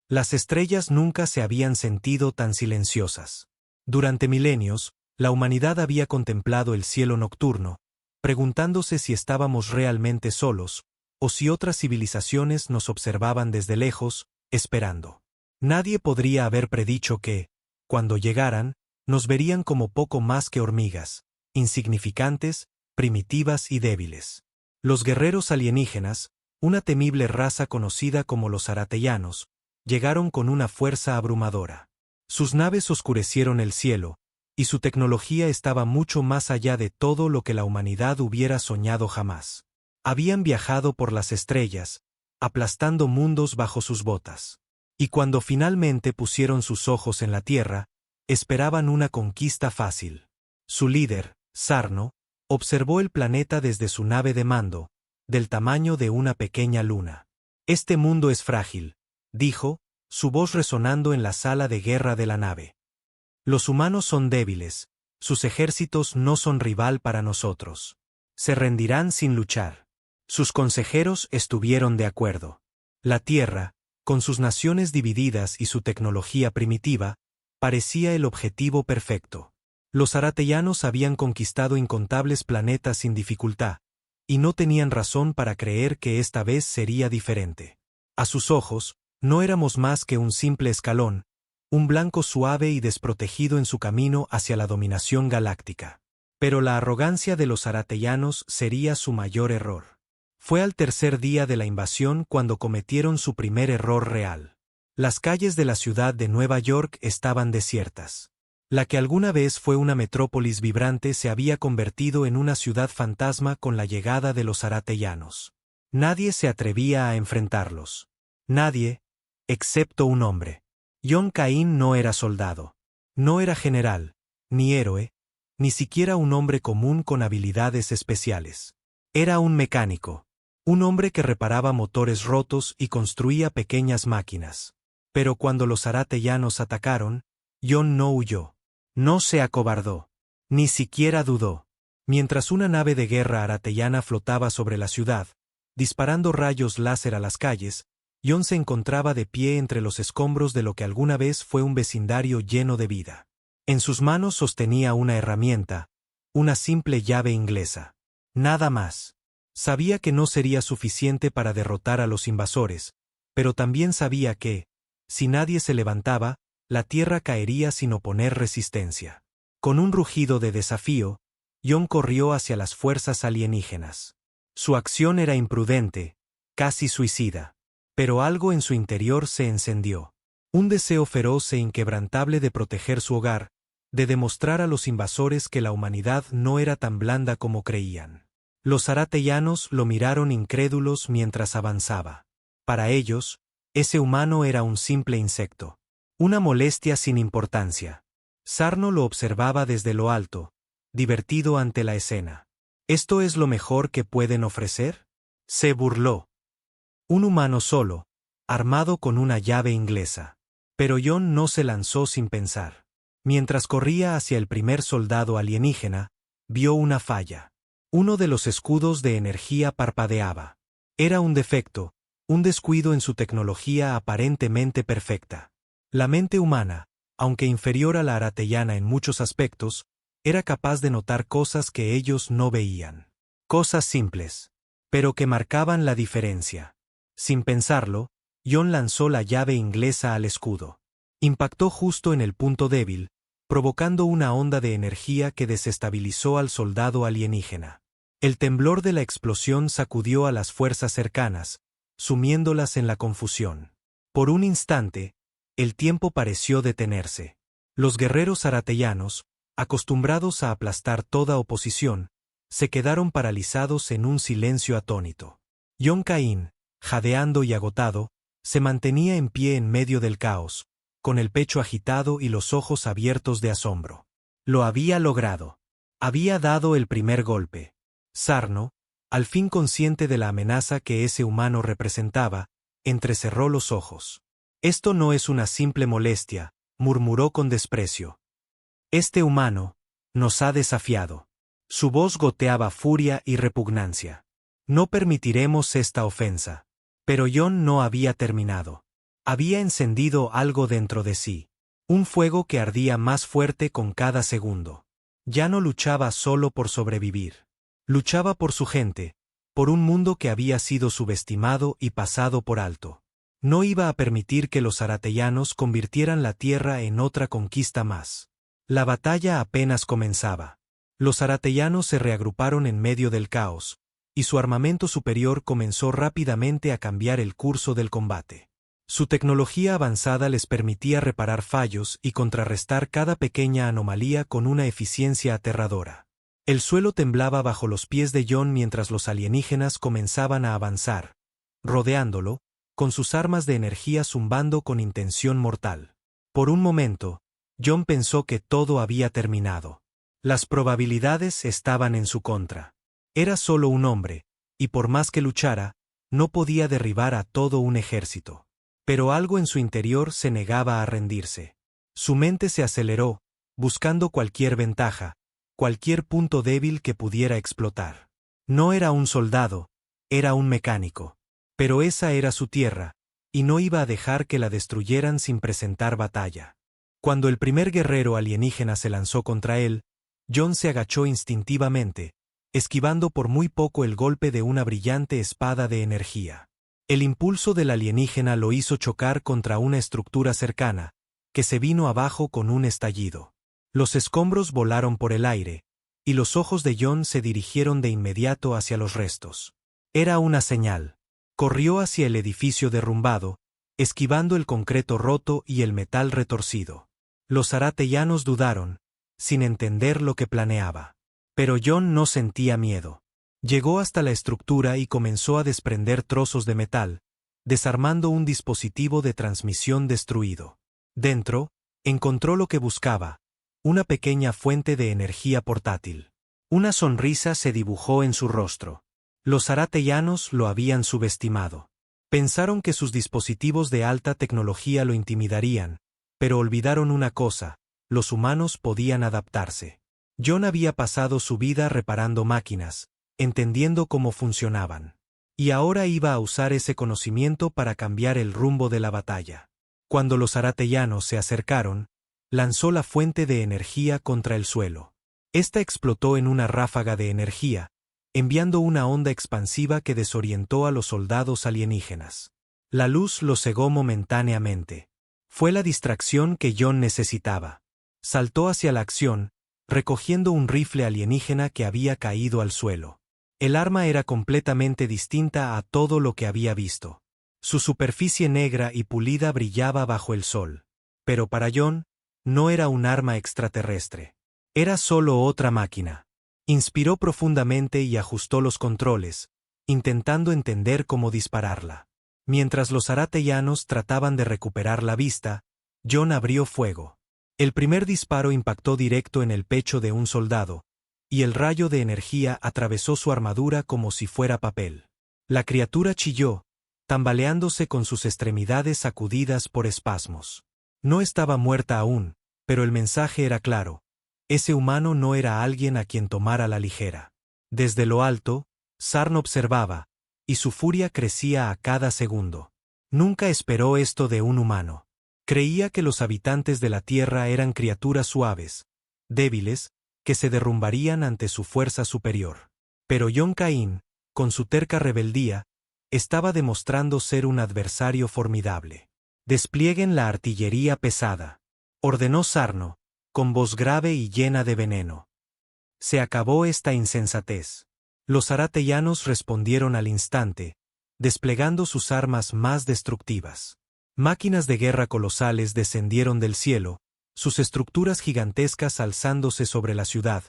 Las estrellas nunca se habían sentido tan silenciosas. Durante milenios, la humanidad había contemplado el cielo nocturno, preguntándose si estábamos realmente solos, o si otras civilizaciones nos observaban desde lejos, esperando. Nadie podría haber predicho que, cuando llegaran, nos verían como poco más que hormigas, insignificantes, primitivas y débiles. Los guerreros alienígenas, una temible raza conocida como los aratellanos, llegaron con una fuerza abrumadora. Sus naves oscurecieron el cielo, y su tecnología estaba mucho más allá de todo lo que la humanidad hubiera soñado jamás. Habían viajado por las estrellas, aplastando mundos bajo sus botas. Y cuando finalmente pusieron sus ojos en la Tierra, esperaban una conquista fácil. Su líder, Sarno, observó el planeta desde su nave de mando, del tamaño de una pequeña luna. «Este mundo es frágil», dijo, su voz resonando en la sala de guerra de la nave. «Los humanos son débiles, sus ejércitos no son rival para nosotros. Se rendirán sin luchar». Sus consejeros estuvieron de acuerdo. La Tierra, con sus naciones divididas y su tecnología primitiva, parecía el objetivo perfecto. Los aratellanos habían conquistado incontables planetas sin dificultad, y no tenían razón para creer que esta vez sería diferente. A sus ojos, no éramos más que un simple escalón, un blanco suave y desprotegido en su camino hacia la dominación galáctica. Pero la arrogancia de los aratellanos sería su mayor error. Fue al tercer día de la invasión cuando cometieron su primer error real. Las calles de la ciudad de Nueva York estaban desiertas. La que alguna vez fue una metrópolis vibrante se había convertido en una ciudad fantasma con la llegada de los aratellanos. Nadie se atrevía a enfrentarlos. Nadie, excepto un hombre. John Cain no era soldado. No era general, ni héroe, ni siquiera un hombre común con habilidades especiales. Era un mecánico. Un hombre que reparaba motores rotos y construía pequeñas máquinas. Pero cuando los aratellanos atacaron, John no huyó. No se acobardó. Ni siquiera dudó. Mientras una nave de guerra aratellana flotaba sobre la ciudad, disparando rayos láser a las calles, John se encontraba de pie entre los escombros de lo que alguna vez fue un vecindario lleno de vida. En sus manos sostenía una herramienta, una simple llave inglesa. Nada más. Sabía que no sería suficiente para derrotar a los invasores, pero también sabía que, si nadie se levantaba, la tierra caería sin oponer resistencia. Con un rugido de desafío, John corrió hacia las fuerzas alienígenas. Su acción era imprudente, casi suicida, pero algo en su interior se encendió. Un deseo feroz e inquebrantable de proteger su hogar, de demostrar a los invasores que la humanidad no era tan blanda como creían. Los aratellanos lo miraron incrédulos mientras avanzaba. Para ellos, ese humano era un simple insecto. Una molestia sin importancia. Sarno lo observaba desde lo alto, divertido ante la escena. ¿Esto es lo mejor que pueden ofrecer? Se burló. Un humano solo, armado con una llave inglesa. Pero John no se lanzó sin pensar. Mientras corría hacia el primer soldado alienígena, vio una falla. Uno de los escudos de energía parpadeaba. Era un defecto, un descuido en su tecnología aparentemente perfecta. La mente humana, aunque inferior a la aratellana en muchos aspectos, era capaz de notar cosas que ellos no veían. Cosas simples, pero que marcaban la diferencia. Sin pensarlo, John lanzó la llave inglesa al escudo. Impactó justo en el punto débil, provocando una onda de energía que desestabilizó al soldado alienígena. El temblor de la explosión sacudió a las fuerzas cercanas, sumiéndolas en la confusión. Por un instante, el tiempo pareció detenerse. Los guerreros aratellanos, acostumbrados a aplastar toda oposición, se quedaron paralizados en un silencio atónito. John Cain, jadeando y agotado, se mantenía en pie en medio del caos, con el pecho agitado y los ojos abiertos de asombro. Lo había logrado. Había dado el primer golpe. Sarno, al fin consciente de la amenaza que ese humano representaba, entrecerró los ojos. «Esto no es una simple molestia», murmuró con desprecio. «Este humano nos ha desafiado». Su voz goteaba furia y repugnancia. «No permitiremos esta ofensa». Pero John no había terminado. Había encendido algo dentro de sí. Un fuego que ardía más fuerte con cada segundo. Ya no luchaba solo por sobrevivir. Luchaba por su gente, por un mundo que había sido subestimado y pasado por alto. No iba a permitir que los aratellanos convirtieran la tierra en otra conquista más. La batalla apenas comenzaba. Los aratellanos se reagruparon en medio del caos, y su armamento superior comenzó rápidamente a cambiar el curso del combate. Su tecnología avanzada les permitía reparar fallos y contrarrestar cada pequeña anomalía con una eficiencia aterradora. El suelo temblaba bajo los pies de Jon mientras los alienígenas comenzaban a avanzar, rodeándolo, con sus armas de energía zumbando con intención mortal. Por un momento, Jon pensó que todo había terminado. Las probabilidades estaban en su contra. Era solo un hombre, y por más que luchara, no podía derribar a todo un ejército. Pero algo en su interior se negaba a rendirse. Su mente se aceleró, buscando cualquier ventaja, cualquier punto débil que pudiera explotar. No era un soldado, era un mecánico. Pero esa era su tierra, y no iba a dejar que la destruyeran sin presentar batalla. Cuando el primer guerrero alienígena se lanzó contra él, Jon se agachó instintivamente, esquivando por muy poco el golpe de una brillante espada de energía. El impulso del alienígena lo hizo chocar contra una estructura cercana, que se vino abajo con un estallido. Los escombros volaron por el aire, y los ojos de Jon se dirigieron de inmediato hacia los restos. Era una señal. Corrió hacia el edificio derrumbado, esquivando el concreto roto y el metal retorcido. Los aratellanos dudaron, sin entender lo que planeaba. Pero Jon no sentía miedo. Llegó hasta la estructura y comenzó a desprender trozos de metal, desarmando un dispositivo de transmisión destruido. Dentro, encontró lo que buscaba, una pequeña fuente de energía portátil. Una sonrisa se dibujó en su rostro. Los aratellanos lo habían subestimado. Pensaron que sus dispositivos de alta tecnología lo intimidarían, pero olvidaron una cosa: los humanos podían adaptarse. Jon había pasado su vida reparando máquinas, entendiendo cómo funcionaban. Y ahora iba a usar ese conocimiento para cambiar el rumbo de la batalla. Cuando los aratellanos se acercaron, lanzó la fuente de energía contra el suelo. Esta explotó en una ráfaga de energía, enviando una onda expansiva que desorientó a los soldados alienígenas. La luz los cegó momentáneamente. Fue la distracción que Jon necesitaba. Saltó hacia la acción, recogiendo un rifle alienígena que había caído al suelo. El arma era completamente distinta a todo lo que había visto. Su superficie negra y pulida brillaba bajo el sol. Pero para Jon, no era un arma extraterrestre. Era solo otra máquina. Inspiró profundamente y ajustó los controles, intentando entender cómo dispararla. Mientras los aratellanos trataban de recuperar la vista, Jon abrió fuego. El primer disparo impactó directo en el pecho de un soldado, y el rayo de energía atravesó su armadura como si fuera papel. La criatura chilló, tambaleándose con sus extremidades sacudidas por espasmos. No estaba muerta aún, pero el mensaje era claro. Ese humano no era alguien a quien tomar a la ligera. Desde lo alto, Sarn observaba, y su furia crecía a cada segundo. Nunca esperó esto de un humano. Creía que los habitantes de la Tierra eran criaturas suaves, débiles, que se derrumbarían ante su fuerza superior. Pero Jon Caín, con su terca rebeldía, estaba demostrando ser un adversario formidable. «Desplieguen la artillería pesada», ordenó Sarno, con voz grave y llena de veneno. Se acabó esta insensatez. Los aratellanos respondieron al instante, desplegando sus armas más destructivas. Máquinas de guerra colosales descendieron del cielo, sus estructuras gigantescas alzándose sobre la ciudad,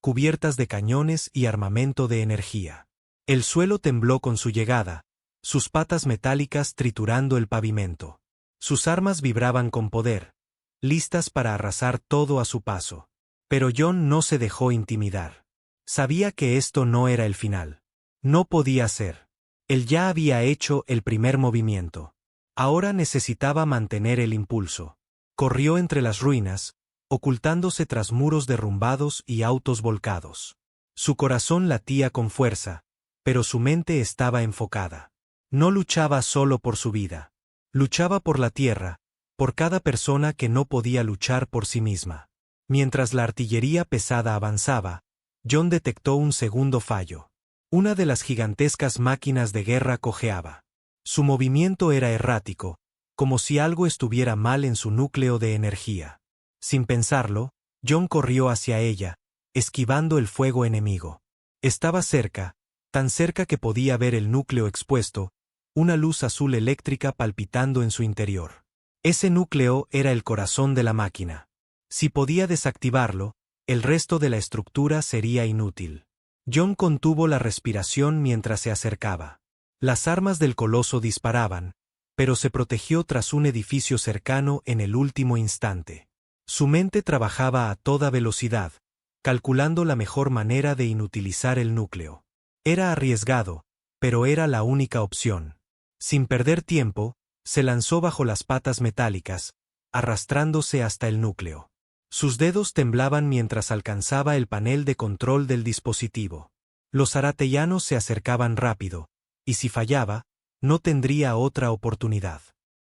cubiertas de cañones y armamento de energía. El suelo tembló con su llegada, sus patas metálicas triturando el pavimento. Sus armas vibraban con poder, listas para arrasar todo a su paso. Pero Jon no se dejó intimidar. Sabía que esto no era el final. No podía ser. Él ya había hecho el primer movimiento. Ahora necesitaba mantener el impulso. Corrió entre las ruinas, ocultándose tras muros derrumbados y autos volcados. Su corazón latía con fuerza, pero su mente estaba enfocada. No luchaba solo por su vida. Luchaba por la Tierra, por cada persona que no podía luchar por sí misma. Mientras la artillería pesada avanzaba, John detectó un segundo fallo. Una de las gigantescas máquinas de guerra cojeaba. Su movimiento era errático, como si algo estuviera mal en su núcleo de energía. Sin pensarlo, John corrió hacia ella, esquivando el fuego enemigo. Estaba cerca, tan cerca que podía ver el núcleo expuesto, una luz azul eléctrica palpitando en su interior. Ese núcleo era el corazón de la máquina. Si podía desactivarlo, el resto de la estructura sería inútil. John contuvo la respiración mientras se acercaba. Las armas del coloso disparaban, pero se protegió tras un edificio cercano en el último instante. Su mente trabajaba a toda velocidad, calculando la mejor manera de inutilizar el núcleo. Era arriesgado, pero era la única opción. Sin perder tiempo, se lanzó bajo las patas metálicas, arrastrándose hasta el núcleo. Sus dedos temblaban mientras alcanzaba el panel de control del dispositivo. Los aratellanos se acercaban rápido, y si fallaba, no tendría otra oportunidad.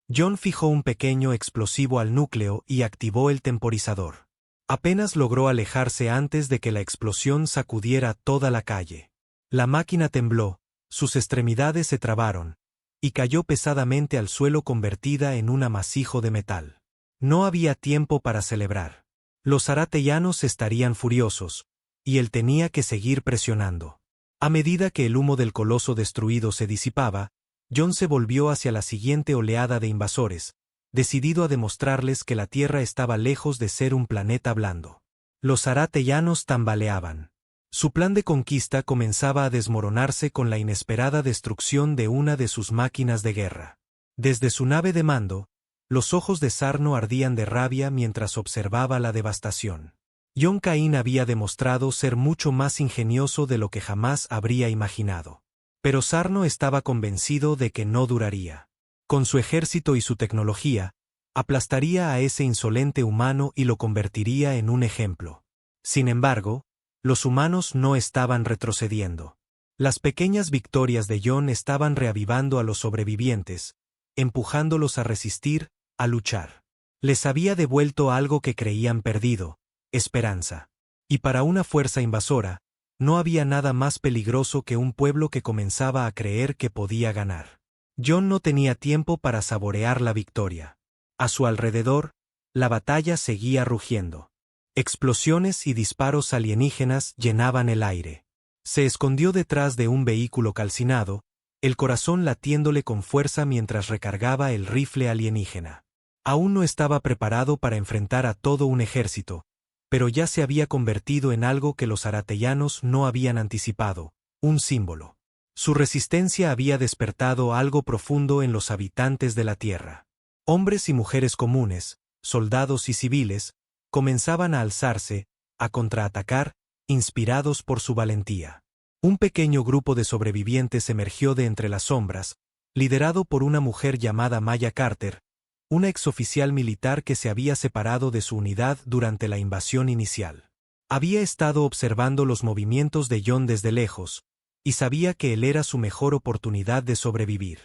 John fijó un pequeño explosivo al núcleo y activó el temporizador. Apenas logró alejarse antes de que la explosión sacudiera toda la calle. La máquina tembló, sus extremidades se trabaron, y cayó pesadamente al suelo convertida en un amasijo de metal. No había tiempo para celebrar. Los aratellanos estarían furiosos, y él tenía que seguir presionando. A medida que el humo del coloso destruido se disipaba, John se volvió hacia la siguiente oleada de invasores, decidido a demostrarles que la Tierra estaba lejos de ser un planeta blando. Los aratellanos tambaleaban. Su plan de conquista comenzaba a desmoronarse con la inesperada destrucción de una de sus máquinas de guerra. Desde su nave de mando, los ojos de Sarno ardían de rabia mientras observaba la devastación. John Cain había demostrado ser mucho más ingenioso de lo que jamás habría imaginado. Pero Sarno estaba convencido de que no duraría. Con su ejército y su tecnología, aplastaría a ese insolente humano y lo convertiría en un ejemplo. Sin embargo, los humanos no estaban retrocediendo. Las pequeñas victorias de John estaban reavivando a los sobrevivientes, empujándolos a resistir, a luchar. Les había devuelto algo que creían perdido, esperanza. Y para una fuerza invasora, no había nada más peligroso que un pueblo que comenzaba a creer que podía ganar. John no tenía tiempo para saborear la victoria. A su alrededor, la batalla seguía rugiendo. Explosiones y disparos alienígenas llenaban el aire. Se escondió detrás de un vehículo calcinado, el corazón latiéndole con fuerza mientras recargaba el rifle alienígena. Aún no estaba preparado para enfrentar a todo un ejército, pero ya se había convertido en algo que los aratellanos no habían anticipado, un símbolo. Su resistencia había despertado algo profundo en los habitantes de la Tierra. Hombres y mujeres comunes, soldados y civiles, comenzaban a alzarse, a contraatacar, inspirados por su valentía. Un pequeño grupo de sobrevivientes emergió de entre las sombras, liderado por una mujer llamada Maya Carter, una exoficial militar que se había separado de su unidad durante la invasión inicial. Había estado observando los movimientos de John desde lejos, y sabía que él era su mejor oportunidad de sobrevivir.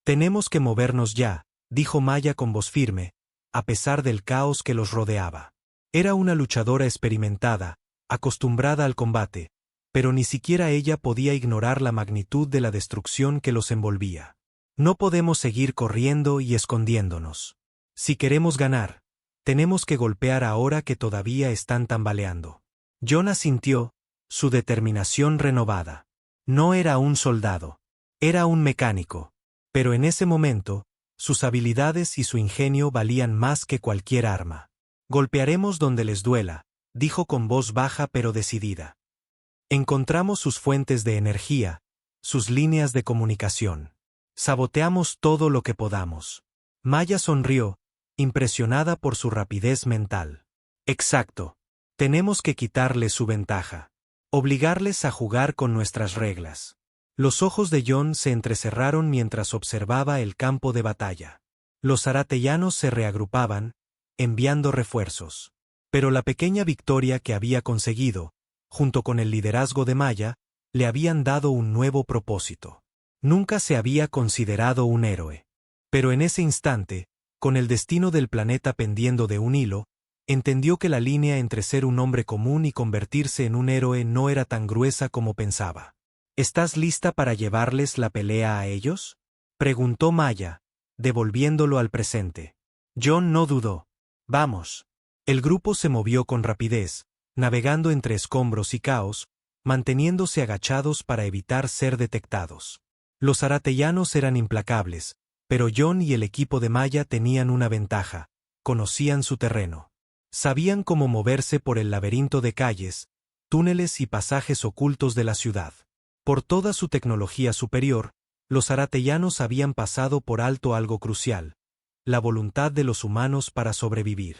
«Tenemos que movernos ya», dijo Maya con voz firme, a pesar del caos que los rodeaba. Era una luchadora experimentada, acostumbrada al combate, pero ni siquiera ella podía ignorar la magnitud de la destrucción que los envolvía. No podemos seguir corriendo y escondiéndonos. Si queremos ganar, tenemos que golpear ahora que todavía están tambaleando. John asintió, su determinación renovada. No era un soldado, era un mecánico, pero en ese momento, sus habilidades y su ingenio valían más que cualquier arma. Golpearemos donde les duela, dijo con voz baja pero decidida. Encontramos sus fuentes de energía, sus líneas de comunicación. Saboteamos todo lo que podamos. Maya sonrió, impresionada por su rapidez mental. Exacto. Tenemos que quitarles su ventaja. Obligarles a jugar con nuestras reglas. Los ojos de John se entrecerraron mientras observaba el campo de batalla. Los aratellanos se reagrupaban, enviando refuerzos. Pero la pequeña victoria que había conseguido, junto con el liderazgo de Maya, le habían dado un nuevo propósito. Nunca se había considerado un héroe. Pero en ese instante, con el destino del planeta pendiendo de un hilo, entendió que la línea entre ser un hombre común y convertirse en un héroe no era tan gruesa como pensaba. ¿Estás lista para llevarles la pelea a ellos?, preguntó Maya, devolviéndolo al presente. John no dudó. Vamos. El grupo se movió con rapidez, navegando entre escombros y caos, manteniéndose agachados para evitar ser detectados. Los aratellanos eran implacables, pero John y el equipo de Maya tenían una ventaja: conocían su terreno. Sabían cómo moverse por el laberinto de calles, túneles y pasajes ocultos de la ciudad. Por toda su tecnología superior, los aratellanos habían pasado por alto algo crucial: la voluntad de los humanos para sobrevivir.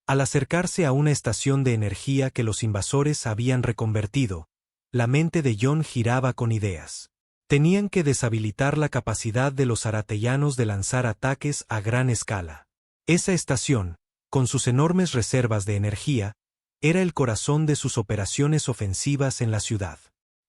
Al acercarse a una estación de energía que los invasores habían reconvertido, la mente de John giraba con ideas. Tenían que deshabilitar la capacidad de los aratellanos de lanzar ataques a gran escala. Esa estación, con sus enormes reservas de energía, era el corazón de sus operaciones ofensivas en la ciudad.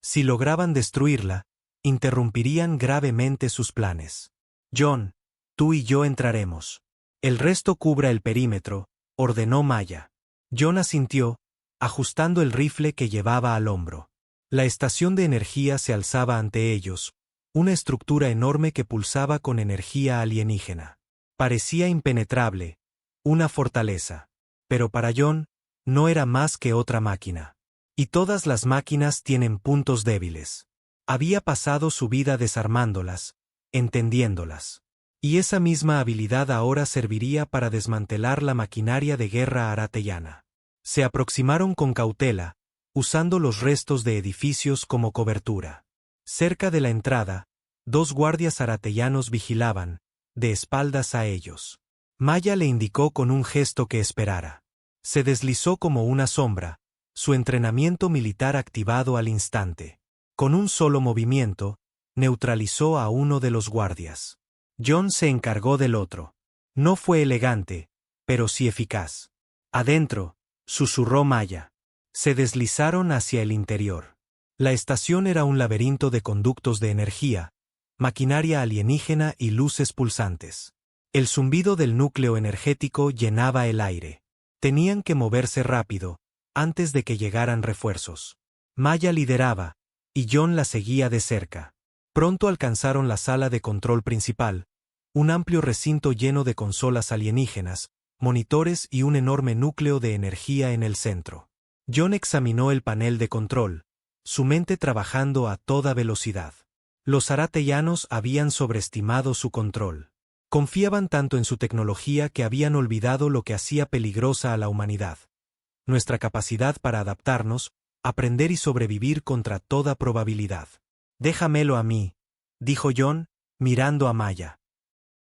Si lograban destruirla, interrumpirían gravemente sus planes. John, tú y yo entraremos. El resto cubra el perímetro, ordenó Maya. John asintió, ajustando el rifle que llevaba al hombro. La estación de energía se alzaba ante ellos, una estructura enorme que pulsaba con energía alienígena. Parecía impenetrable, una fortaleza. Pero para John, no era más que otra máquina. Y todas las máquinas tienen puntos débiles. Había pasado su vida desarmándolas, entendiéndolas. Y esa misma habilidad ahora serviría para desmantelar la maquinaria de guerra aratellana. Se aproximaron con cautela, usando los restos de edificios como cobertura. Cerca de la entrada, 2 guardias aratellanos vigilaban, de espaldas a ellos. Maya le indicó con un gesto que esperara. Se deslizó como una sombra, su entrenamiento militar activado al instante. Con un solo movimiento, neutralizó a uno de los guardias. John se encargó del otro. No fue elegante, pero sí eficaz. Adentro, susurró Maya. Se deslizaron hacia el interior. La estación era un laberinto de conductos de energía, maquinaria alienígena y luces pulsantes. El zumbido del núcleo energético llenaba el aire. Tenían que moverse rápido, antes de que llegaran refuerzos. Maya lideraba, y John la seguía de cerca. Pronto alcanzaron la sala de control principal, un amplio recinto lleno de consolas alienígenas, monitores y un enorme núcleo de energía en el centro. John examinó el panel de control, su mente trabajando a toda velocidad. Los aratellanos habían sobreestimado su control. Confiaban tanto en su tecnología que habían olvidado lo que hacía peligrosa a la humanidad: nuestra capacidad para adaptarnos, aprender y sobrevivir contra toda probabilidad. Déjamelo a mí, dijo John, mirando a Maya.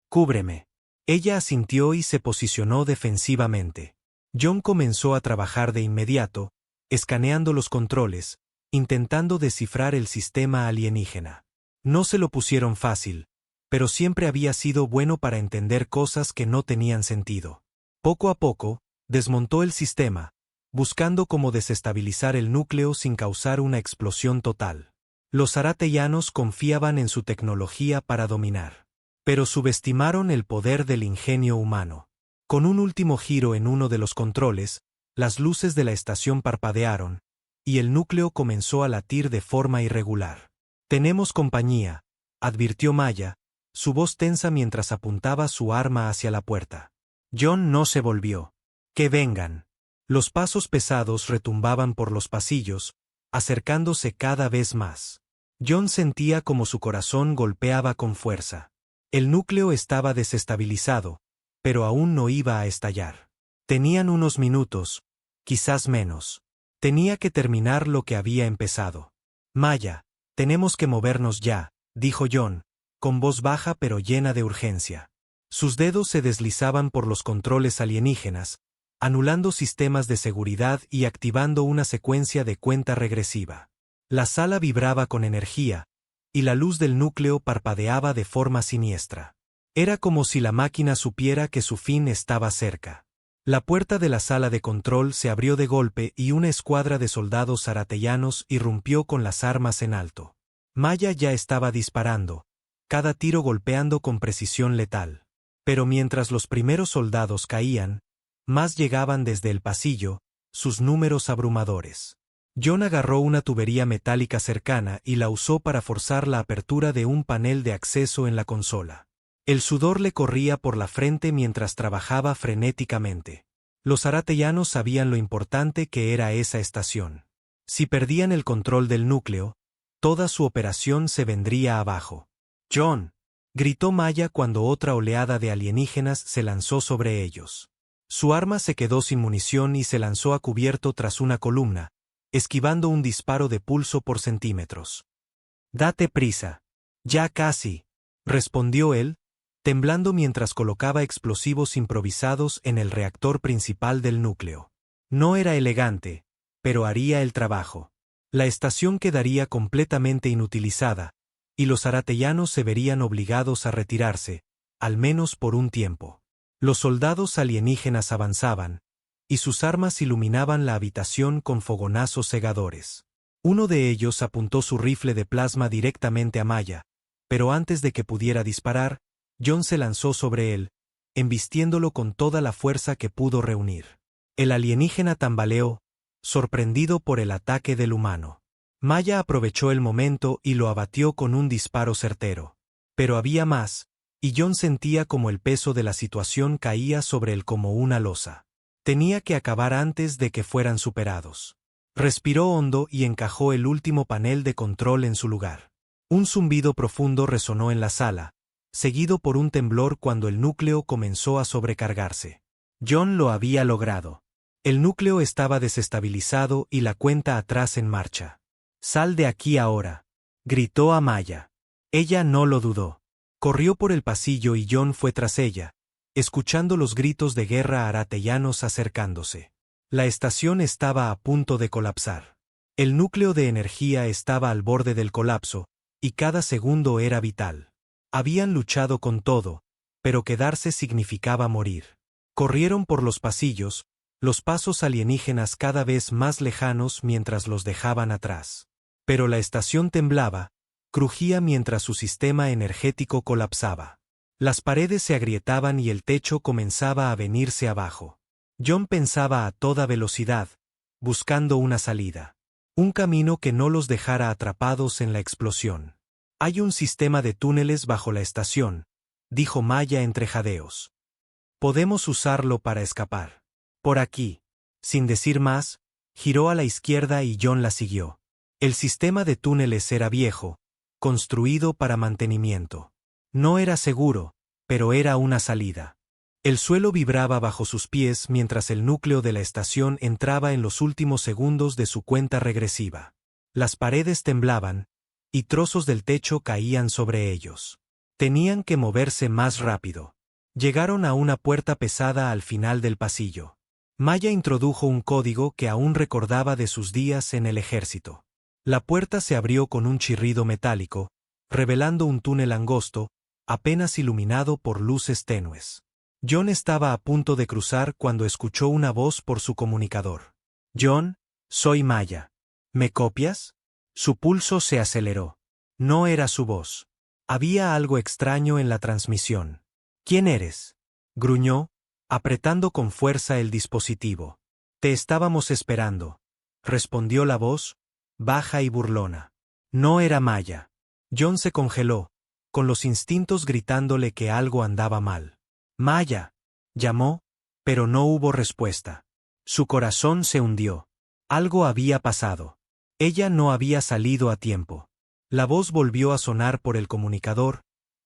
Cúbreme. Ella asintió y se posicionó defensivamente. John comenzó a trabajar de inmediato, escaneando los controles, intentando descifrar el sistema alienígena. No se lo pusieron fácil, pero siempre había sido bueno para entender cosas que no tenían sentido. Poco a poco, desmontó el sistema, buscando cómo desestabilizar el núcleo sin causar una explosión total. Los aratellanos confiaban en su tecnología para dominar, pero subestimaron el poder del ingenio humano. Con un último giro en uno de los controles, las luces de la estación parpadearon, y el núcleo comenzó a latir de forma irregular. Tenemos compañía, advirtió Maya, su voz tensa mientras apuntaba su arma hacia la puerta. John no se volvió. Que vengan. Los pasos pesados retumbaban por los pasillos, acercándose cada vez más. John sentía como su corazón golpeaba con fuerza. El núcleo estaba desestabilizado, pero aún no iba a estallar. Tenían unos minutos, quizás menos. Tenía que terminar lo que había empezado. Maya, tenemos que movernos ya, dijo John, con voz baja pero llena de urgencia. Sus dedos se deslizaban por los controles alienígenas, anulando sistemas de seguridad y activando una secuencia de cuenta regresiva. La sala vibraba con energía, y la luz del núcleo parpadeaba de forma siniestra. Era como si la máquina supiera que su fin estaba cerca. La puerta de la sala de control se abrió de golpe y una escuadra de soldados aratellanos irrumpió con las armas en alto. Maya ya estaba disparando, cada tiro golpeando con precisión letal. Pero mientras los primeros soldados caían, más llegaban desde el pasillo, sus números abrumadores. Jon agarró una tubería metálica cercana y la usó para forzar la apertura de un panel de acceso en la consola. El sudor le corría por la frente mientras trabajaba frenéticamente. Los aratellanos sabían lo importante que era esa estación. Si perdían el control del núcleo, toda su operación se vendría abajo. «Jon», gritó Maya cuando otra oleada de alienígenas se lanzó sobre ellos. Su arma se quedó sin munición y se lanzó a cubierto tras una columna, esquivando un disparo de pulso por centímetros. «Date prisa». «Ya casi», respondió él, temblando mientras colocaba explosivos improvisados en el reactor principal del núcleo. No era elegante, pero haría el trabajo. La estación quedaría completamente inutilizada, y los aratellanos se verían obligados a retirarse, al menos por un tiempo. Los soldados alienígenas avanzaban, y sus armas iluminaban la habitación con fogonazos cegadores. Uno de ellos apuntó su rifle de plasma directamente a Maya, pero antes de que pudiera disparar, Jon se lanzó sobre él, embistiéndolo con toda la fuerza que pudo reunir. El alienígena tambaleó, sorprendido por el ataque del humano. Maya aprovechó el momento y lo abatió con un disparo certero. Pero había más, y Jon sentía como el peso de la situación caía sobre él como una losa. Tenía que acabar antes de que fueran superados. Respiró hondo y encajó el último panel de control en su lugar. Un zumbido profundo resonó en la sala, seguido por un temblor cuando el núcleo comenzó a sobrecargarse. Jon lo había logrado. El núcleo estaba desestabilizado y la cuenta atrás en marcha. «Sal de aquí ahora», gritó a Maya. Ella no lo dudó. Corrió por el pasillo y Jon fue tras ella, escuchando los gritos de guerra aratellanos acercándose. La estación estaba a punto de colapsar. El núcleo de energía estaba al borde del colapso, y cada segundo era vital. Habían luchado con todo, pero quedarse significaba morir. Corrieron por los pasillos, los pasos alienígenas cada vez más lejanos mientras los dejaban atrás. Pero la estación temblaba, crujía mientras su sistema energético colapsaba. Las paredes se agrietaban y el techo comenzaba a venirse abajo. Jon pensaba a toda velocidad, buscando una salida. Un camino que no los dejara atrapados en la explosión. «Hay un sistema de túneles bajo la estación», dijo Maya entre jadeos. «Podemos usarlo para escapar. Por aquí». Sin decir más, giró a la izquierda y Jon la siguió. El sistema de túneles era viejo, construido para mantenimiento. No era seguro, pero era una salida. El suelo vibraba bajo sus pies mientras el núcleo de la estación entraba en los últimos segundos de su cuenta regresiva. Las paredes temblaban, y trozos del techo caían sobre ellos. Tenían que moverse más rápido. Llegaron a una puerta pesada al final del pasillo. Maya introdujo un código que aún recordaba de sus días en el ejército. La puerta se abrió con un chirrido metálico, revelando un túnel angosto, apenas iluminado por luces tenues. Jon estaba a punto de cruzar cuando escuchó una voz por su comunicador. «Jon, soy Maya. ¿Me copias?» Su pulso se aceleró. No era su voz. Había algo extraño en la transmisión. «¿Quién eres?», gruñó, apretando con fuerza el dispositivo. «Te estábamos esperando», respondió la voz, baja y burlona. No era Maya. Jon se congeló, con los instintos gritándole que algo andaba mal. «Maya», llamó, pero no hubo respuesta. Su corazón se hundió. Algo había pasado. Ella no había salido a tiempo. La voz volvió a sonar por el comunicador,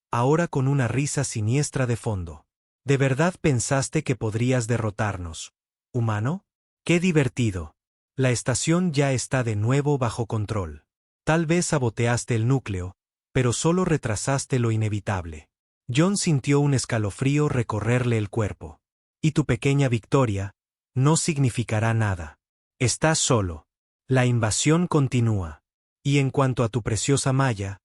ahora con una risa siniestra de fondo. «¿De verdad pensaste que podrías derrotarnos, humano? ¡Qué divertido! La estación ya está de nuevo bajo control. Tal vez saboteaste el núcleo, pero solo retrasaste lo inevitable». Jon sintió un escalofrío recorrerle el cuerpo. «Y tu pequeña victoria no significará nada. Estás solo. La invasión continúa. Y en cuanto a tu preciosa Maya,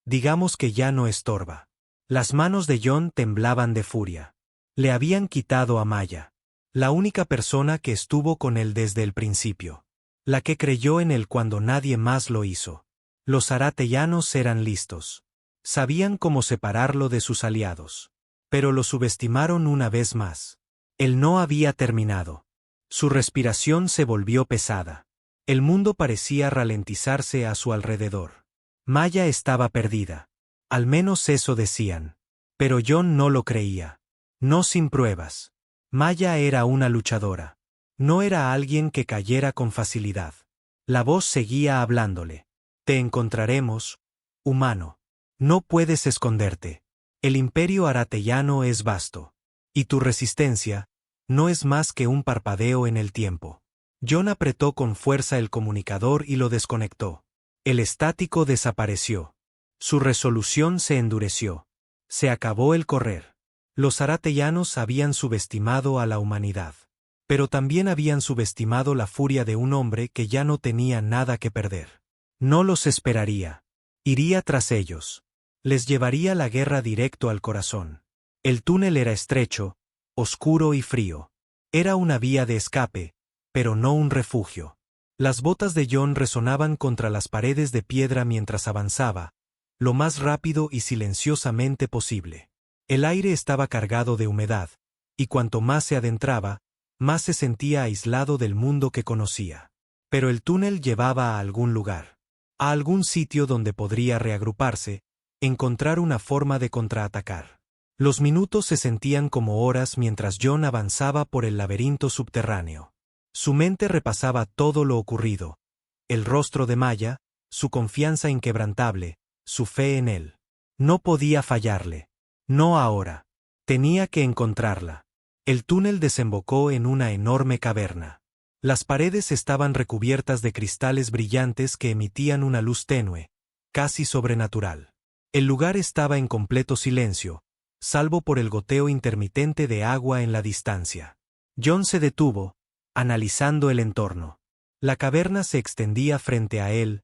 digamos que ya no estorba». Las manos de Jon temblaban de furia. Le habían quitado a Maya. La única persona que estuvo con él desde el principio. La que creyó en él cuando nadie más lo hizo. Los aratellanos eran listos. Sabían cómo separarlo de sus aliados. Pero lo subestimaron una vez más. Él no había terminado. Su respiración se volvió pesada. El mundo parecía ralentizarse a su alrededor. Maya estaba perdida. Al menos eso decían. Pero John no lo creía. No sin pruebas. Maya era una luchadora. No era alguien que cayera con facilidad. La voz seguía hablándole. Te encontraremos, humano. No puedes esconderte. El imperio arateyano es vasto. Y tu resistencia no es más que un parpadeo en el tiempo. John apretó con fuerza el comunicador y lo desconectó. El estático desapareció. Su resolución se endureció. Se acabó el correr. Los arateyanos habían subestimado a la humanidad. Pero también habían subestimado la furia de un hombre que ya no tenía nada que perder. No los esperaría. Iría tras ellos. Les llevaría la guerra directo al corazón. El túnel era estrecho, oscuro y frío. Era una vía de escape, pero no un refugio. Las botas de John resonaban contra las paredes de piedra mientras avanzaba, lo más rápido y silenciosamente posible. El aire estaba cargado de humedad, y cuanto más se adentraba, más se sentía aislado del mundo que conocía. Pero el túnel llevaba a algún lugar. A algún sitio donde podría reagruparse, encontrar una forma de contraatacar. Los minutos se sentían como horas mientras John avanzaba por el laberinto subterráneo. Su mente repasaba todo lo ocurrido. El rostro de Maya, su confianza inquebrantable, su fe en él. No podía fallarle. No ahora. Tenía que encontrarla. El túnel desembocó en una enorme caverna. Las paredes estaban recubiertas de cristales brillantes que emitían una luz tenue, casi sobrenatural. El lugar estaba en completo silencio, salvo por el goteo intermitente de agua en la distancia. John se detuvo, analizando el entorno. La caverna se extendía frente a él,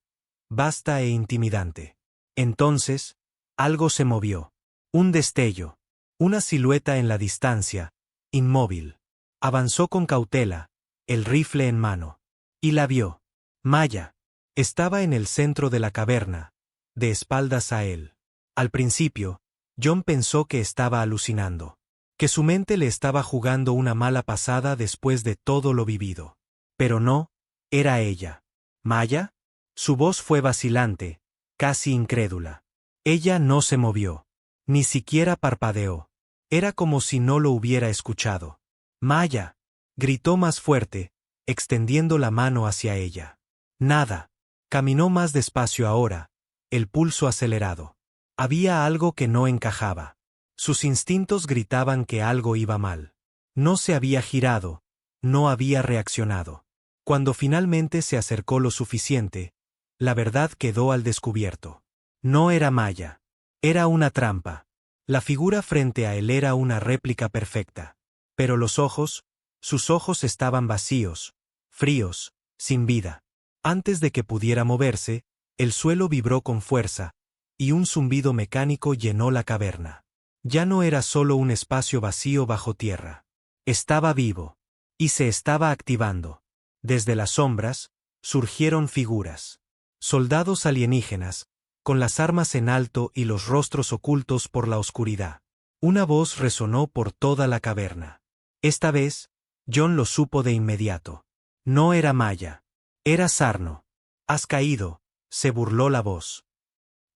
vasta e intimidante. Entonces, algo se movió. Un destello. Una silueta en la distancia, inmóvil. Avanzó con cautela, el rifle en mano. Y la vio. Maya. Estaba en el centro de la caverna, de espaldas a él. Al principio, John pensó que estaba alucinando. Que su mente le estaba jugando una mala pasada después de todo lo vivido. Pero no, era ella. ¿Maya? Su voz fue vacilante, casi incrédula. Ella no se movió. Ni siquiera parpadeó. Era como si no lo hubiera escuchado. «Maya», gritó más fuerte, extendiendo la mano hacia ella. Nada. Caminó más despacio ahora, el pulso acelerado. Había algo que no encajaba. Sus instintos gritaban que algo iba mal. No se había girado, no había reaccionado. Cuando finalmente se acercó lo suficiente, la verdad quedó al descubierto. No era Maya. Era una trampa. La figura frente a él era una réplica perfecta. Pero los ojos, sus ojos estaban vacíos, fríos, sin vida. Antes de que pudiera moverse, el suelo vibró con fuerza, y un zumbido mecánico llenó la caverna. Ya no era solo un espacio vacío bajo tierra. Estaba vivo. Y se estaba activando. Desde las sombras, surgieron figuras. Soldados alienígenas, con las armas en alto y los rostros ocultos por la oscuridad. Una voz resonó por toda la caverna. Esta vez, John lo supo de inmediato. No era Maya. Era Sarno. «Has caído», se burló la voz.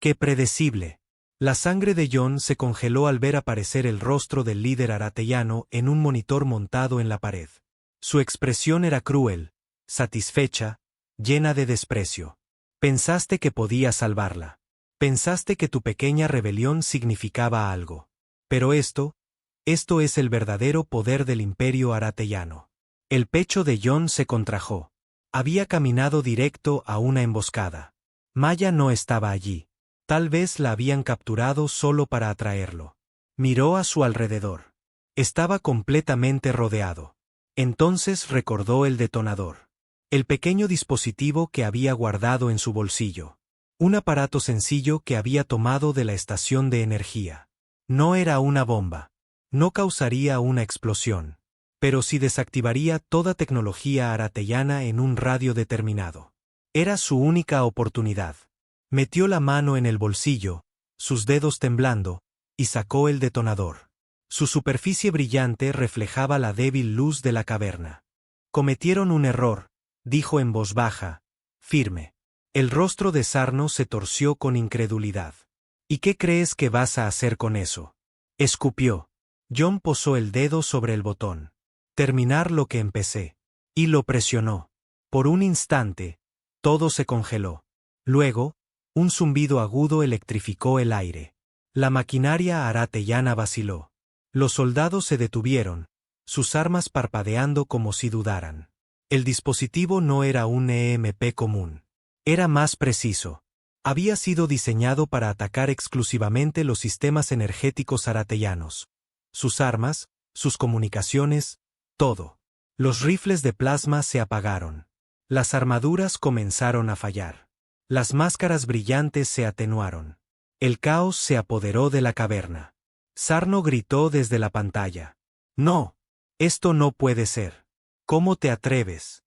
¡Qué predecible! La sangre de John se congeló al ver aparecer el rostro del líder arateyano en un monitor montado en la pared. Su expresión era cruel, satisfecha, llena de desprecio. Pensaste que podías salvarla. Pensaste que tu pequeña rebelión significaba algo. Pero esto es el verdadero poder del imperio arateyano. El pecho de John se contrajo. Había caminado directo a una emboscada. Maya no estaba allí. Tal vez la habían capturado solo para atraerlo. Miró a su alrededor. Estaba completamente rodeado. Entonces recordó el detonador. El pequeño dispositivo que había guardado en su bolsillo. Un aparato sencillo que había tomado de la estación de energía. No era una bomba. No causaría una explosión. Pero sí desactivaría toda tecnología arateyana en un radio determinado. Era su única oportunidad. Metió la mano en el bolsillo, sus dedos temblando, y sacó el detonador. Su superficie brillante reflejaba la débil luz de la caverna. Cometieron un error, dijo en voz baja, firme. El rostro de Sarno se torció con incredulidad. ¿Y qué crees que vas a hacer con eso? Escupió. Jon posó el dedo sobre el botón. Terminar lo que empecé. Y lo presionó. Por un instante, todo se congeló. Luego, un zumbido agudo electrificó el aire. La maquinaria aratellana vaciló. Los soldados se detuvieron, sus armas parpadeando como si dudaran. El dispositivo no era un EMP común. Era más preciso. Había sido diseñado para atacar exclusivamente los sistemas energéticos aratellanos. Sus armas, sus comunicaciones, todo. Los rifles de plasma se apagaron. Las armaduras comenzaron a fallar. Las máscaras brillantes se atenuaron. El caos se apoderó de la caverna. Sarno gritó desde la pantalla. «No, esto no puede ser. ¿Cómo te atreves?»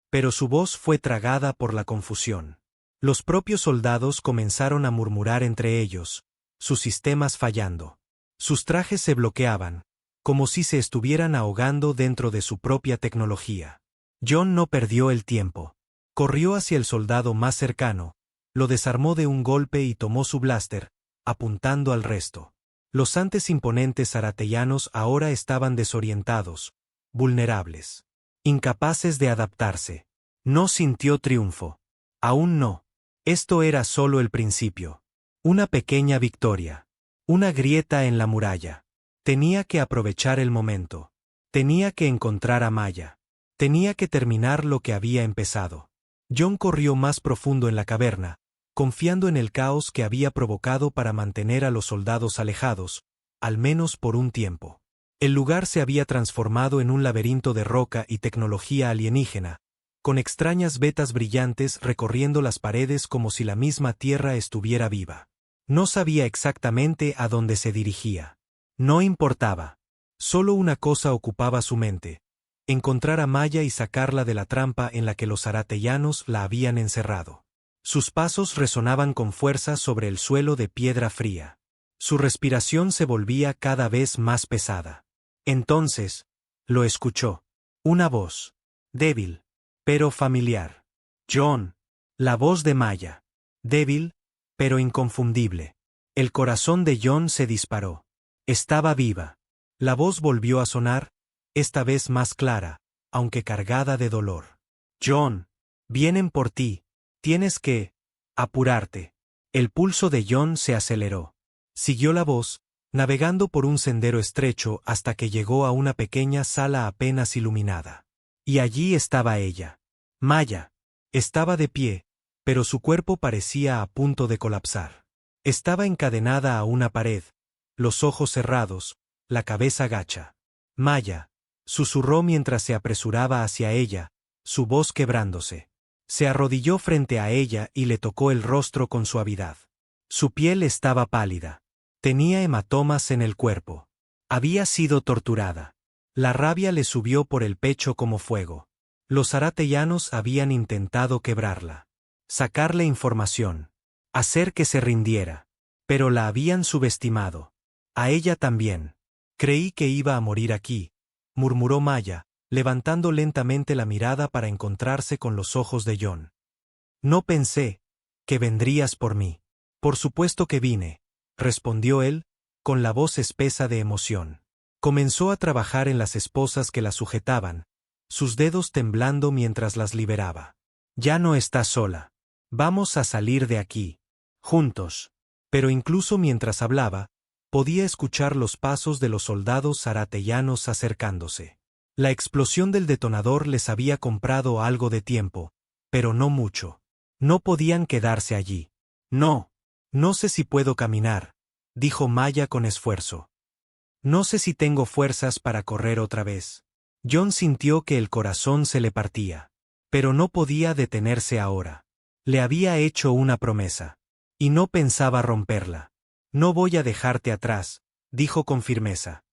Pero su voz fue tragada por la confusión. Los propios soldados comenzaron a murmurar entre ellos, sus sistemas fallando. Sus trajes se bloqueaban, como si se estuvieran ahogando dentro de su propia tecnología. Jon no perdió el tiempo. Corrió hacia el soldado más cercano, lo desarmó de un golpe y tomó su blaster, apuntando al resto. Los antes imponentes aratellanos ahora estaban desorientados, vulnerables, incapaces de adaptarse. No sintió triunfo. Aún no. Esto era solo el principio. Una pequeña victoria. Una grieta en la muralla. Tenía que aprovechar el momento. Tenía que encontrar a Maya. Tenía que terminar lo que había empezado. Jon corrió más profundo en la caverna, confiando en el caos que había provocado para mantener a los soldados alejados, al menos por un tiempo. El lugar se había transformado en un laberinto de roca y tecnología alienígena, con extrañas vetas brillantes recorriendo las paredes como si la misma tierra estuviera viva. No sabía exactamente a dónde se dirigía. No importaba. Solo una cosa ocupaba su mente: encontrar a Maya y sacarla de la trampa en la que los aratellanos la habían encerrado. Sus pasos resonaban con fuerza sobre el suelo de piedra fría. Su respiración se volvía cada vez más pesada. Entonces, lo escuchó. Una voz. Débil, pero familiar. «Jon». La voz de Maya. Débil, pero inconfundible. El corazón de Jon se disparó. Estaba viva. La voz volvió a sonar, esta vez más clara, aunque cargada de dolor. «Jon, vienen por ti. Tienes que apurarte». El pulso de Jon se aceleró. Siguió la voz, navegando por un sendero estrecho hasta que llegó a una pequeña sala apenas iluminada. Y allí estaba ella. Maya. Estaba de pie, pero su cuerpo parecía a punto de colapsar. Estaba encadenada a una pared, los ojos cerrados, la cabeza gacha. «Maya», susurró mientras se apresuraba hacia ella, su voz quebrándose. Se arrodilló frente a ella y le tocó el rostro con suavidad. Su piel estaba pálida. Tenía hematomas en el cuerpo. Había sido torturada. La rabia le subió por el pecho como fuego. Los aratellanos habían intentado quebrarla. Sacarle información. Hacer que se rindiera. Pero la habían subestimado. A ella también. «Creí que iba a morir aquí», murmuró Maya, levantando lentamente la mirada para encontrarse con los ojos de Jon. «No pensé que vendrías por mí». «Por supuesto que vine», respondió él, con la voz espesa de emoción. Comenzó a trabajar en las esposas que la sujetaban, sus dedos temblando mientras las liberaba. «Ya no estás sola. Vamos a salir de aquí. Juntos». Pero incluso mientras hablaba, podía escuchar los pasos de los soldados aratellanos acercándose. La explosión del detonador les había comprado algo de tiempo, pero no mucho. No podían quedarse allí. «No. No sé si puedo caminar», dijo Maya con esfuerzo. «No sé si tengo fuerzas para correr otra vez». Jon sintió que el corazón se le partía. Pero no podía detenerse ahora. Le había hecho una promesa. Y no pensaba romperla. «No voy a dejarte atrás», dijo con firmeza.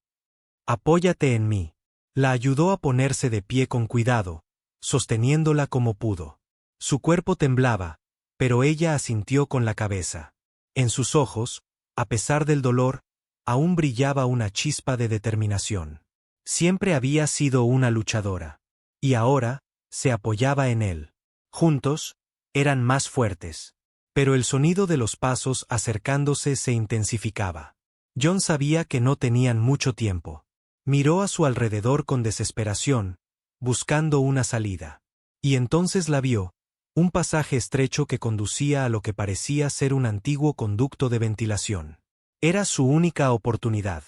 «Apóyate en mí». La ayudó a ponerse de pie con cuidado, sosteniéndola como pudo. Su cuerpo temblaba, pero ella asintió con la cabeza. En sus ojos, a pesar del dolor, aún brillaba una chispa de determinación. Siempre había sido una luchadora. Y ahora, se apoyaba en él. Juntos, eran más fuertes. Pero el sonido de los pasos acercándose se intensificaba. Jon sabía que no tenían mucho tiempo. Miró a su alrededor con desesperación, buscando una salida. Y entonces la vio, un pasaje estrecho que conducía a lo que parecía ser un antiguo conducto de ventilación. Era su única oportunidad.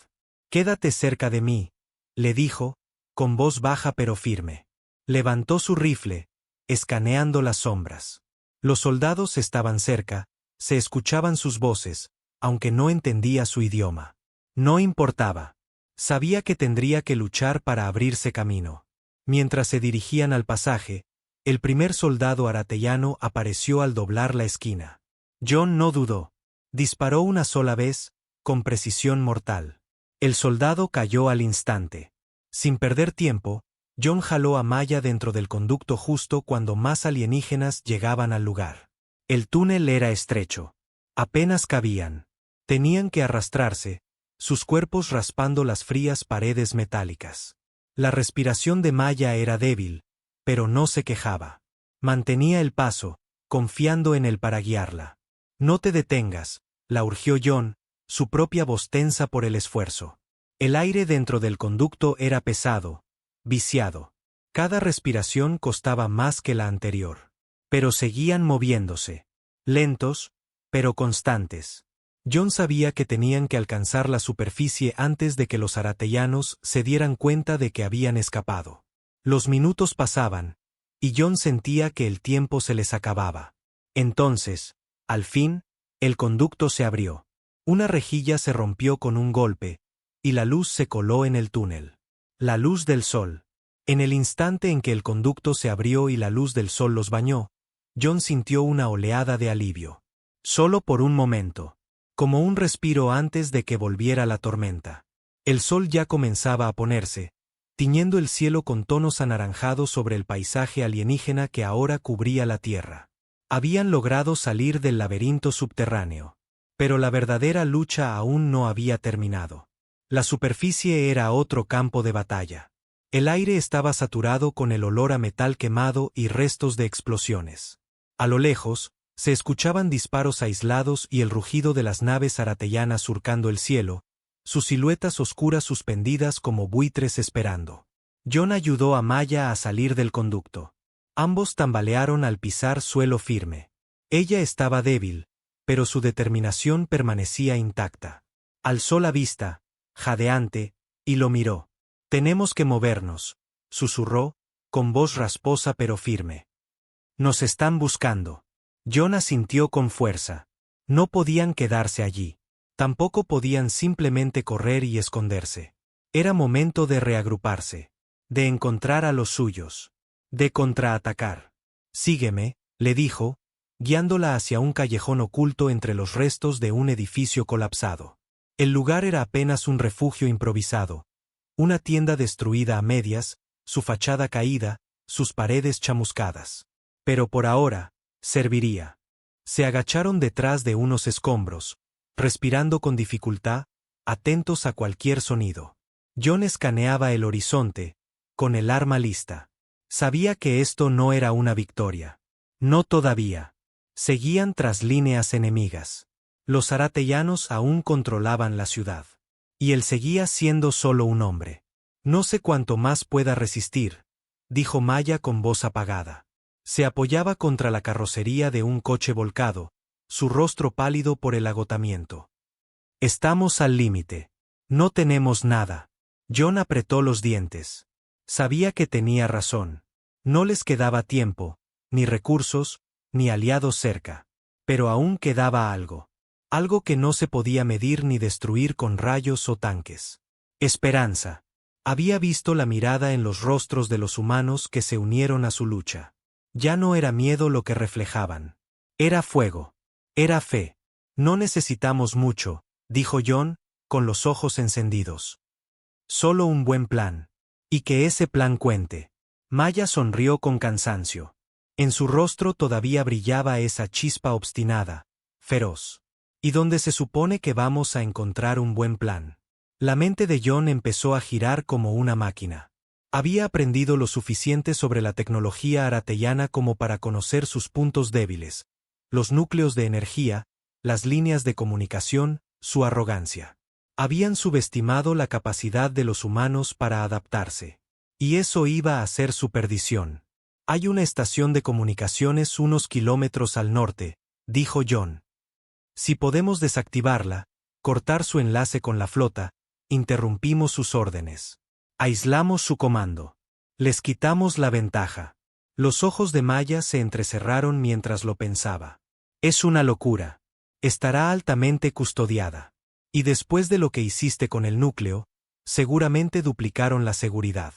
«Quédate cerca de mí», le dijo, con voz baja pero firme. Levantó su rifle, escaneando las sombras. Los soldados estaban cerca, se escuchaban sus voces, aunque no entendía su idioma. No importaba. Sabía que tendría que luchar para abrirse camino. Mientras se dirigían al pasaje, el primer soldado aratellano apareció al doblar la esquina. Jon no dudó. Disparó una sola vez, con precisión mortal. El soldado cayó al instante. Sin perder tiempo, Jon jaló a Maya dentro del conducto justo cuando más alienígenas llegaban al lugar. El túnel era estrecho. Apenas cabían. Tenían que arrastrarse, sus cuerpos raspando las frías paredes metálicas. La respiración de Maya era débil, pero no se quejaba. Mantenía el paso, confiando en él para guiarla. «No te detengas», la urgió Jon, su propia voz tensa por el esfuerzo. El aire dentro del conducto era pesado, viciado. Cada respiración costaba más que la anterior. Pero seguían moviéndose. Lentos, pero constantes. Jon sabía que tenían que alcanzar la superficie antes de que los aratellanos se dieran cuenta de que habían escapado. Los minutos pasaban, y Jon sentía que el tiempo se les acababa. Entonces, al fin, el conducto se abrió. Una rejilla se rompió con un golpe, y la luz se coló en el túnel. La luz del sol. En el instante en que el conducto se abrió y la luz del sol los bañó, Jon sintió una oleada de alivio. Solo por un momento. Como un respiro antes de que volviera la tormenta. El sol ya comenzaba a ponerse, tiñendo el cielo con tonos anaranjados sobre el paisaje alienígena que ahora cubría la Tierra. Habían logrado salir del laberinto subterráneo. Pero la verdadera lucha aún no había terminado. La superficie era otro campo de batalla. El aire estaba saturado con el olor a metal quemado y restos de explosiones. A lo lejos, se escuchaban disparos aislados y el rugido de las naves aratellanas surcando el cielo, sus siluetas oscuras suspendidas como buitres esperando. Jon ayudó a Maya a salir del conducto. Ambos tambalearon al pisar suelo firme. Ella estaba débil, pero su determinación permanecía intacta. Alzó la vista, jadeante, y lo miró. «Tenemos que movernos», susurró, con voz rasposa pero firme. «Nos están buscando». Jon asintió con fuerza. No podían quedarse allí. Tampoco podían simplemente correr y esconderse. Era momento de reagruparse. De encontrar a los suyos. De contraatacar. «Sígueme», le dijo, guiándola hacia un callejón oculto entre los restos de un edificio colapsado. El lugar era apenas un refugio improvisado. Una tienda destruida a medias, su fachada caída, sus paredes chamuscadas. Pero por ahora, serviría. Se agacharon detrás de unos escombros, respirando con dificultad, atentos a cualquier sonido. Jon escaneaba el horizonte, con el arma lista. Sabía que esto no era una victoria. No todavía. Seguían tras líneas enemigas. Los aratellanos aún controlaban la ciudad. Y él seguía siendo solo un hombre. «No sé cuánto más pueda resistir», dijo Maya con voz apagada. Se apoyaba contra la carrocería de un coche volcado, su rostro pálido por el agotamiento. «Estamos al límite. No tenemos nada». Jon apretó los dientes. Sabía que tenía razón. No les quedaba tiempo, ni recursos, ni aliados cerca. Pero aún quedaba algo. Algo que no se podía medir ni destruir con rayos o tanques. Esperanza. Había visto la mirada en los rostros de los humanos que se unieron a su lucha. Ya no era miedo lo que reflejaban. Era fuego. Era fe. «No necesitamos mucho», dijo Jon, con los ojos encendidos. «Solo un buen plan. Y que ese plan cuente». Maya sonrió con cansancio. En su rostro todavía brillaba esa chispa obstinada, feroz. ¿Y dónde se supone que vamos a encontrar un buen plan? La mente de John empezó a girar como una máquina. Había aprendido lo suficiente sobre la tecnología arateyana como para conocer sus puntos débiles, los núcleos de energía, las líneas de comunicación, su arrogancia. Habían subestimado la capacidad de los humanos para adaptarse. Y eso iba a ser su perdición. Hay una estación de comunicaciones unos kilómetros al norte, dijo John. Si podemos desactivarla, cortar su enlace con la flota, interrumpimos sus órdenes. Aislamos su comando. Les quitamos la ventaja. Los ojos de Maya se entrecerraron mientras lo pensaba. Es una locura. Estará altamente custodiada. Y después de lo que hiciste con el núcleo, seguramente duplicaron la seguridad.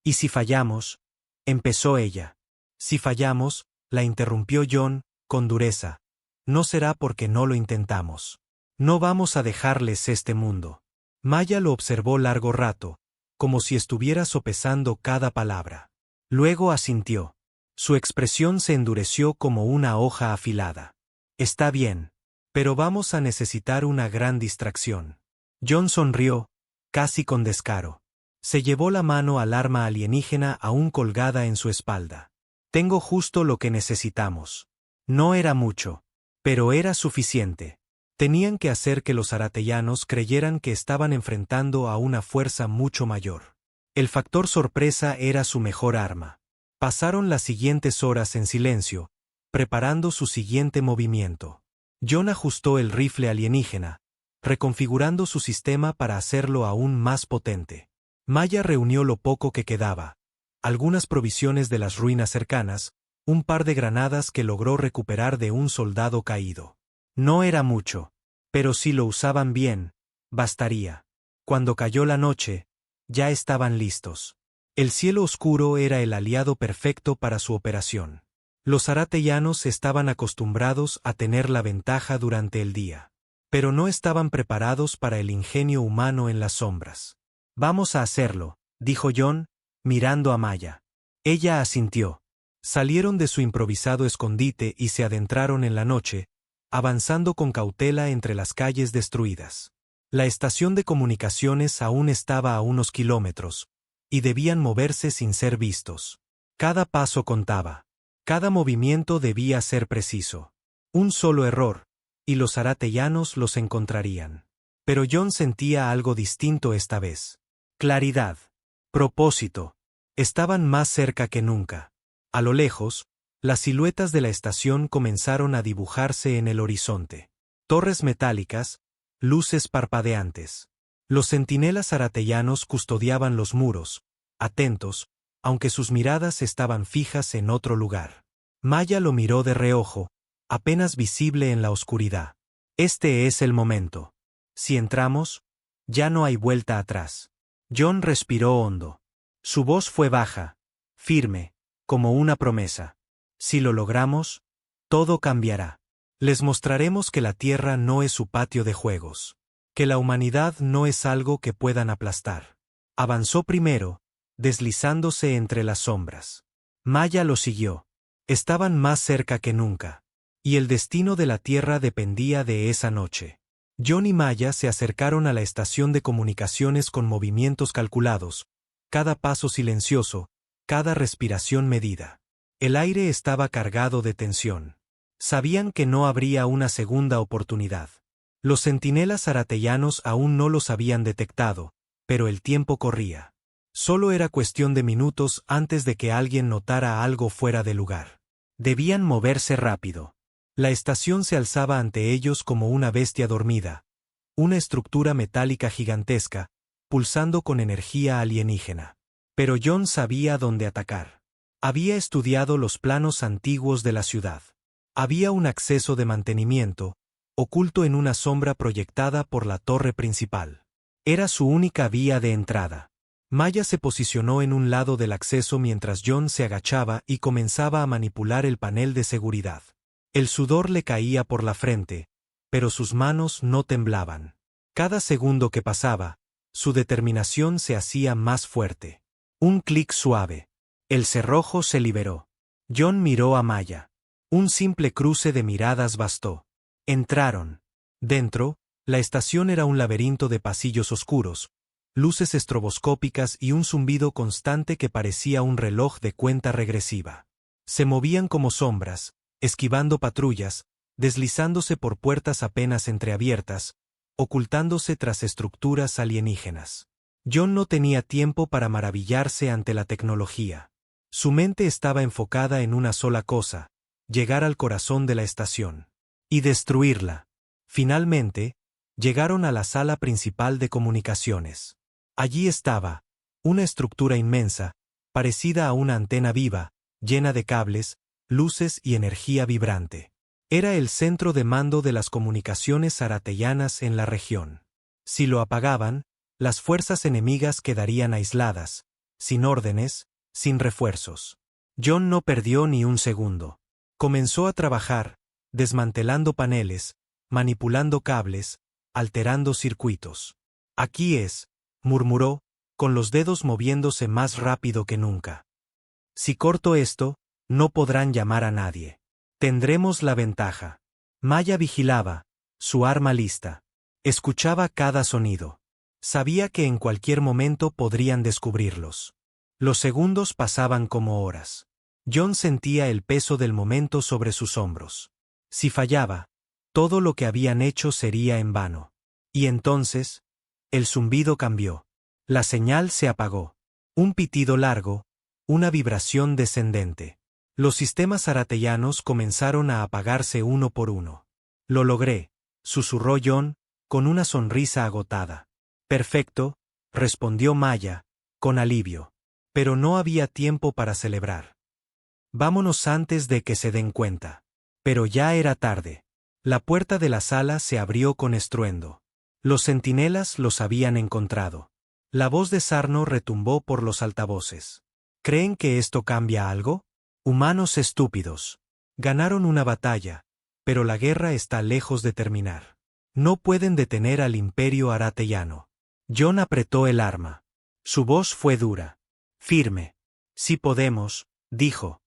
¿Y si fallamos? Empezó ella. Si fallamos, la interrumpió John, con dureza. No será porque no lo intentamos. No vamos a dejarles este mundo. Maya lo observó largo rato, como si estuviera sopesando cada palabra. Luego asintió. Su expresión se endureció como una hoja afilada. Está bien, pero vamos a necesitar una gran distracción. John sonrió, casi con descaro. Se llevó la mano al arma alienígena aún colgada en su espalda. Tengo justo lo que necesitamos. No era mucho, pero era suficiente. Tenían que hacer que los aratellanos creyeran que estaban enfrentando a una fuerza mucho mayor. El factor sorpresa era su mejor arma. Pasaron las siguientes horas en silencio, preparando su siguiente movimiento. John ajustó el rifle alienígena, reconfigurando su sistema para hacerlo aún más potente. Maya reunió lo poco que quedaba, algunas provisiones de las ruinas cercanas, un par de granadas que logró recuperar de un soldado caído. No era mucho, pero si lo usaban bien, bastaría. Cuando cayó la noche, ya estaban listos. El cielo oscuro era el aliado perfecto para su operación. Los aratellanos estaban acostumbrados a tener la ventaja durante el día, pero no estaban preparados para el ingenio humano en las sombras. Vamos a hacerlo, dijo John, mirando a Maya. Ella asintió. Salieron de su improvisado escondite y se adentraron en la noche, avanzando con cautela entre las calles destruidas. La estación de comunicaciones aún estaba a unos kilómetros, y debían moverse sin ser vistos. Cada paso contaba. Cada movimiento debía ser preciso. Un solo error, y los aratellanos los encontrarían. Pero John sentía algo distinto esta vez. Claridad. Propósito. Estaban más cerca que nunca. A lo lejos, las siluetas de la estación comenzaron a dibujarse en el horizonte. Torres metálicas, luces parpadeantes. Los centinelas aratellanos custodiaban los muros, atentos, aunque sus miradas estaban fijas en otro lugar. Maya lo miró de reojo, apenas visible en la oscuridad. Este es el momento. Si entramos, ya no hay vuelta atrás. John respiró hondo. Su voz fue baja, firme, como una promesa. Si lo logramos, todo cambiará. Les mostraremos que la Tierra no es su patio de juegos, que la humanidad no es algo que puedan aplastar. Avanzó primero, deslizándose entre las sombras. Maya lo siguió. Estaban más cerca que nunca, y el destino de la Tierra dependía de esa noche. John y Maya se acercaron a la estación de comunicaciones con movimientos calculados, cada paso silencioso, cada respiración medida. El aire estaba cargado de tensión. Sabían que no habría una segunda oportunidad. Los centinelas aratellanos aún no los habían detectado, pero el tiempo corría. Solo era cuestión de minutos antes de que alguien notara algo fuera de lugar. Debían moverse rápido. La estación se alzaba ante ellos como una bestia dormida, una estructura metálica gigantesca, pulsando con energía alienígena. Pero John sabía dónde atacar. Había estudiado los planos antiguos de la ciudad. Había un acceso de mantenimiento, oculto en una sombra proyectada por la torre principal. Era su única vía de entrada. Maya se posicionó en un lado del acceso mientras John se agachaba y comenzaba a manipular el panel de seguridad. El sudor le caía por la frente, pero sus manos no temblaban. Cada segundo que pasaba, su determinación se hacía más fuerte. Un clic suave. El cerrojo se liberó. John miró a Maya. Un simple cruce de miradas bastó. Entraron. Dentro, la estación era un laberinto de pasillos oscuros, luces estroboscópicas y un zumbido constante que parecía un reloj de cuenta regresiva. Se movían como sombras, esquivando patrullas, deslizándose por puertas apenas entreabiertas, ocultándose tras estructuras alienígenas. John no tenía tiempo para maravillarse ante la tecnología. Su mente estaba enfocada en una sola cosa: llegar al corazón de la estación y destruirla. Finalmente, llegaron a la sala principal de comunicaciones. Allí estaba, una estructura inmensa, parecida a una antena viva, llena de cables, luces y energía vibrante. Era el centro de mando de las comunicaciones zaratellanas en la región. Si lo apagaban, las fuerzas enemigas quedarían aisladas, sin órdenes, sin refuerzos. John no perdió ni un segundo. Comenzó a trabajar, desmantelando paneles, manipulando cables, alterando circuitos. Aquí es, murmuró, con los dedos moviéndose más rápido que nunca. Si corto esto, no podrán llamar a nadie. Tendremos la ventaja. Maya vigilaba, su arma lista. Escuchaba cada sonido. Sabía que en cualquier momento podrían descubrirlos. Los segundos pasaban como horas. John sentía el peso del momento sobre sus hombros. Si fallaba, todo lo que habían hecho sería en vano. Y entonces, el zumbido cambió. La señal se apagó. Un pitido largo, una vibración descendente. Los sistemas zaratellanos comenzaron a apagarse uno por uno. Lo logré, susurró John, con una sonrisa agotada. Perfecto, respondió Maya, con alivio. Pero no había tiempo para celebrar. Vámonos antes de que se den cuenta. Pero ya era tarde. La puerta de la sala se abrió con estruendo. Los centinelas los habían encontrado. La voz de Sarno retumbó por los altavoces. ¿Creen que esto cambia algo? Humanos estúpidos. Ganaron una batalla, pero la guerra está lejos de terminar. No pueden detener al imperio aratellano. John apretó el arma. Su voz fue dura. Firme. Sí podemos, dijo.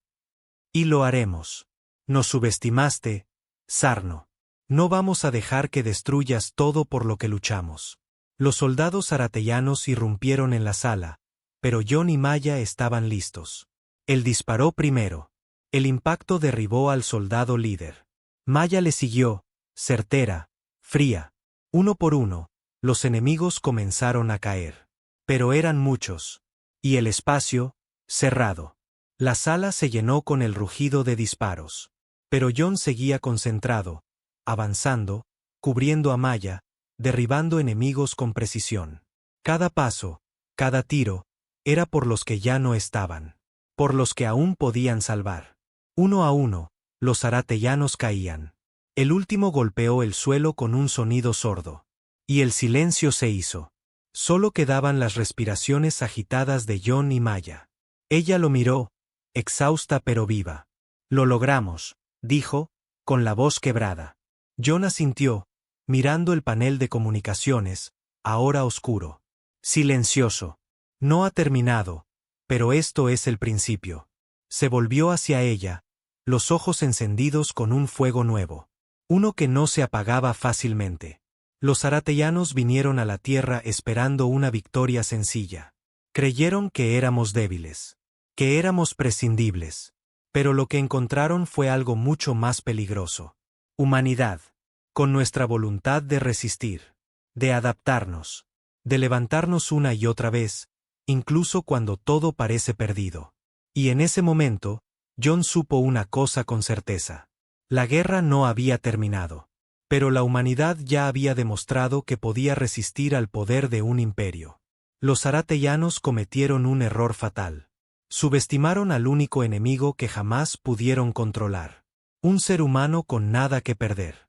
Y lo haremos. Nos subestimaste, Sarno. No vamos a dejar que destruyas todo por lo que luchamos. Los soldados zaratellanos irrumpieron en la sala, pero John y Maya estaban listos. Él disparó primero. El impacto derribó al soldado líder. Maya le siguió, certera, fría. Uno por uno, los enemigos comenzaron a caer. Pero eran muchos. Y el espacio, cerrado. La sala se llenó con el rugido de disparos. Pero John seguía concentrado, avanzando, cubriendo a Maya, derribando enemigos con precisión. Cada paso, cada tiro, era por los que ya no estaban. Por los que aún podían salvar. Uno a uno, los zaratellanos caían. El último golpeó el suelo con un sonido sordo. Y el silencio se hizo. Solo quedaban las respiraciones agitadas de John y Maya. Ella lo miró, exhausta pero viva. Lo logramos, dijo, con la voz quebrada. John asintió, mirando el panel de comunicaciones, ahora oscuro. Silencioso. No ha terminado, pero esto es el principio. Se volvió hacia ella, los ojos encendidos con un fuego nuevo. Uno que no se apagaba fácilmente. Los zaratellanos vinieron a la tierra esperando una victoria sencilla. Creyeron que éramos débiles, que éramos prescindibles. Pero lo que encontraron fue algo mucho más peligroso. Humanidad. Con nuestra voluntad de resistir, de adaptarnos, de levantarnos una y otra vez, incluso cuando todo parece perdido. Y en ese momento, John supo una cosa con certeza. La guerra no había terminado. Pero la humanidad ya había demostrado que podía resistir al poder de un imperio. Los zaratellanos cometieron un error fatal. Subestimaron al único enemigo que jamás pudieron controlar. Un ser humano con nada que perder.